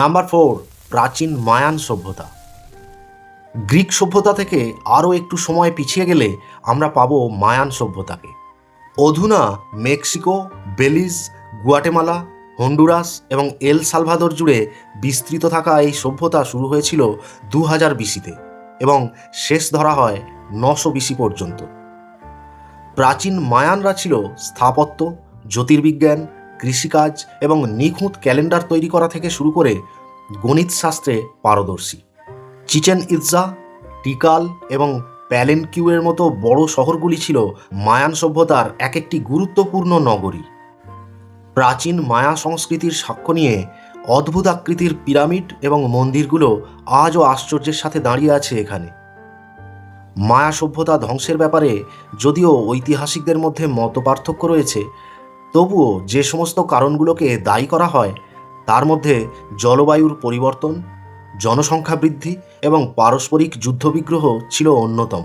Number 4, প্রাচীন Mayan সভ্যতা। Greek সভ্যতা থেকে আরও একটু সময় পিছিয়ে গেলে আমরা পাবো মায়ান সভ্যতাকে। অধুনা মেক্সিকো, বেলিজ, গুয়াটেমালা, হন্ডুরাস এবং এল সালভাদর জুড়ে বিস্তৃত থাকা এই সভ্যতা শুরু হয়েছিল 2000 বিসিতে এবং শেষ ধরা হয় 900 বিসি পর্যন্ত। প্রাচীন মায়ানরা ছিল স্থাপত্য, জ্যোতির্বিজ্ঞান, কৃষিকাজ এবং নিখুঁত ক্যালেন্ডার তৈরি করা থেকে শুরু করে গণিতশাস্ত্রে পারদর্শী। চিচেন ইৎজা, টিকাল এবং প্যালেনকিউয়ের মতো বড় শহরগুলি ছিল মায়ান সভ্যতার এক একটি গুরুত্বপূর্ণ নগরী। প্রাচীন মায়া সংস্কৃতির সাক্ষ্য নিয়ে অদ্ভুত আকৃতির পিরামিড এবং মন্দিরগুলো আজও আশ্চর্যের সাথে দাঁড়িয়ে আছে এখানে। মায়া সভ্যতা ধ্বংসের ব্যাপারে যদিও ঐতিহাসিকদের মধ্যে মতপার্থক্য রয়েছে, তবুও যে সমস্ত কারণগুলোকে দায়ী করা হয় তার মধ্যে জলবায়ুর পরিবর্তন, জনসংখ্যা বৃদ্ধি এবং পারস্পরিক যুদ্ধবিগ্রহ ছিল অন্যতম।